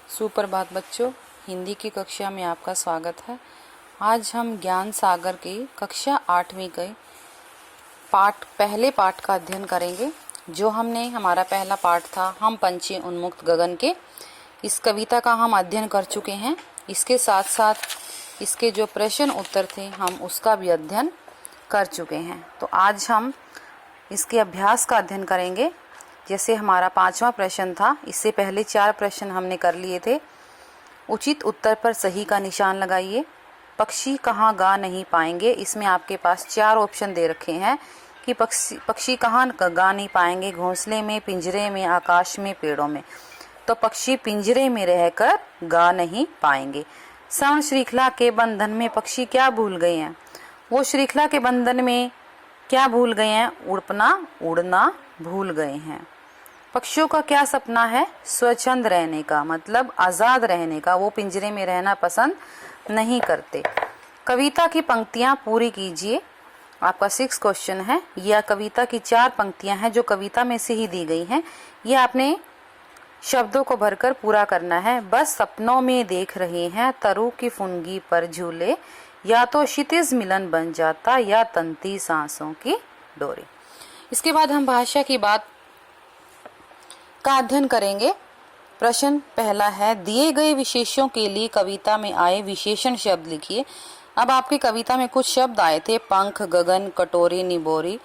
सुप्रभात बच्चों, हिंदी की कक्षा में आपका स्वागत है। आज हम ज्ञान सागर की कक्षा 8वीं के पहले पाठ का अध्ययन करेंगे। जो हमारा पहला पाठ था हम पंछी उन्मुक्त गगन के, इस कविता का हम अध्ययन कर चुके हैं। इसके साथ साथ इसके जो प्रश्न उत्तर थे हम उसका भी अध्ययन कर चुके हैं। तो आज हम इसके अभ्यास का अध्ययन करेंगे। जैसे हमारा 5वां प्रश्न था, इससे पहले 4 प्रश्न हमने कर लिए थे। उचित उत्तर पर सही का निशान लगाइए। पक्षी कहाँ गा नहीं पाएंगे, इसमें आपके पास 4 ऑप्शन दे रखे हैं कि पक्षी कहाँ गा नहीं पाएंगे। घोंसले में, पिंजरे में, आकाश में, पेड़ों में। तो पक्षी पिंजरे में रहकर गा नहीं पाएंगे। श्रवण श्रृंखला के बंधन में पक्षी क्या भूल गए हैं? वो श्रृंखला के बंधन में क्या भूल गए हैं? उड़ना भूल गए हैं। पक्षियों का क्या सपना है? स्वच्छंद रहने का, मतलब आजाद रहने का। वो पिंजरे में रहना पसंद नहीं करते। कविता की पंक्तियां पूरी कीजिए। आपका 6 क्वेश्चन है। यह कविता की 4 पंक्तियां हैं जो कविता में से ही दी गई हैं। ये आपने शब्दों को भरकर पूरा करना है। बस सपनों में देख रहे हैं तरु की फुनगी पर झूले, या तो क्षितिज मिलन बन जाता या तंती सांसों की डोरी। इसके बाद हम भाषा की बात का अध्ययन करेंगे। प्रश्न पहला है, दिए गए विशेषों के लिए कविता में आए विशेषण शब्द लिखिए। अब आपकी कविता में कुछ शब्द आए थे, पंख, गगन, कटोरी, निबोरी।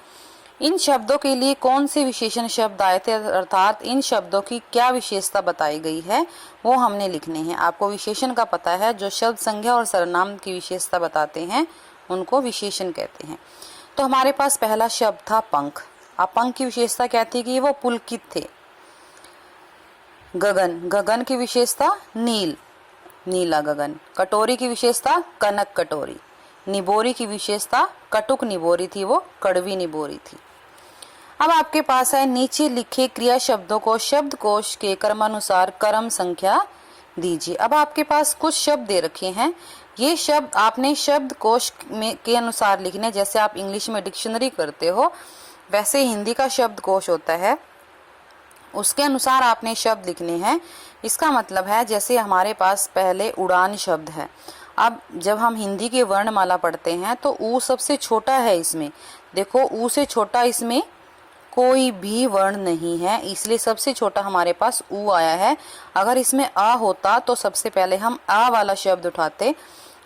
इन शब्दों के लिए कौन से विशेषण शब्द आए थे, अर्थात इन शब्दों की क्या विशेषता बताई गई है, वो हमने लिखने हैं। आपको विशेषण का पता है, जो शब्द संज्ञा और सर्वनाम की विशेषता बताते हैं उनको विशेषण कहते हैं। तो हमारे पास पहला शब्द था पंख। अब पंख की विशेषता क्या थी कि वो पुलकित थे। गगन की विशेषता नीला गगन। कटोरी की विशेषता कनक कटोरी। निबोरी की विशेषता कटुक निबोरी थी, वो कड़वी निबोरी थी। अब आपके पास है, नीचे लिखे क्रिया शब्दों को शब्दकोश के क्रमानुसार क्रम संख्या दीजिए। अब आपके पास कुछ शब्द दे रखे हैं। ये शब्द आपने शब्दकोश में के अनुसार लिखने। जैसे आप इंग्लिश में डिक्शनरी करते हो, वैसे हिंदी का शब्दकोश होता है, उसके अनुसार आपने शब्द लिखने हैं। इसका मतलब है, जैसे हमारे पास पहले उड़ान शब्द है। अब जब हम हिंदी की वर्णमाला पढ़ते हैं तो ऊ सबसे छोटा है इसमें। देखो, ऊ से छोटा इसमें कोई भी वर्ण नहीं है, इसलिए सबसे छोटा हमारे पास ऊ आया है। अगर इसमें आ होता तो सबसे पहले हम आ वाला शब्द उठाते।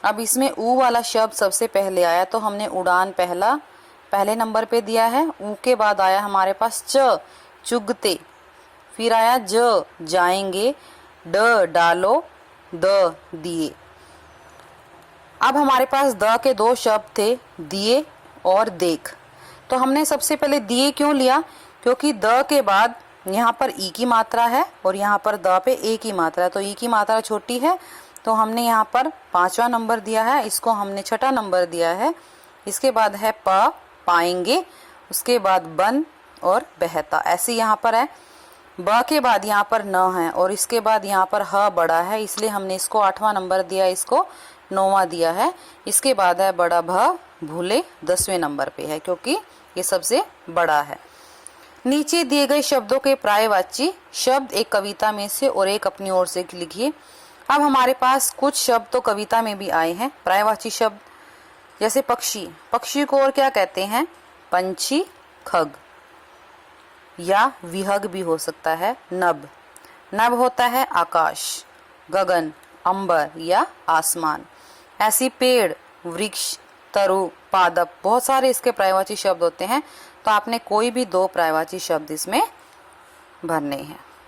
अब इसमें ऊ वाला शब्द सबसे पहले आया तो हमने उड़ान पहले नंबर पे दिया है। ऊ के बाद आया हमारे पास चुगते, फिर आया जाएंगे, डालो, दिए। अब हमारे पास द के 2 शब्द थे, दिए और देख। तो हमने सबसे पहले दिए क्यों लिया? क्योंकि द के बाद यहाँ पर ई की मात्रा है और यहाँ पर द पे ए की मात्रा है, तो ई की मात्रा छोटी है, तो हमने यहाँ पर 5वां नंबर दिया है, इसको हमने 6ठा नंबर दिया है। इसके बाद है पाएंगे, उसके बाद बन और बहता, ऐसे यहाँ पर है। ब के बाद यहाँ पर न है और इसके बाद यहाँ पर ह बड़ा है, इसलिए हमने इसको 8वां नंबर दिया, इसको 9वां दिया है। इसके बाद है बड़ा भ, भूले 10वें नंबर पे है क्योंकि ये सबसे बड़ा है। नीचे दिए गए शब्दों के पर्यायवाची शब्द एक कविता में से और एक अपनी ओर से लिखिए। अब हमारे पास कुछ शब्द तो कविता में भी आए हैं पर्यायवाची शब्द। जैसे पक्षी को और क्या कहते हैं? पंछी, खग, या विहग भी हो सकता है। नभ होता है आकाश, गगन, अंबर या आसमान। ऐसी पेड़, वृक्ष, तरु, पादप, बहुत सारे इसके पर्यायवाची शब्द होते हैं। तो आपने कोई भी 2 पर्यायवाची शब्द इसमें भरने हैं।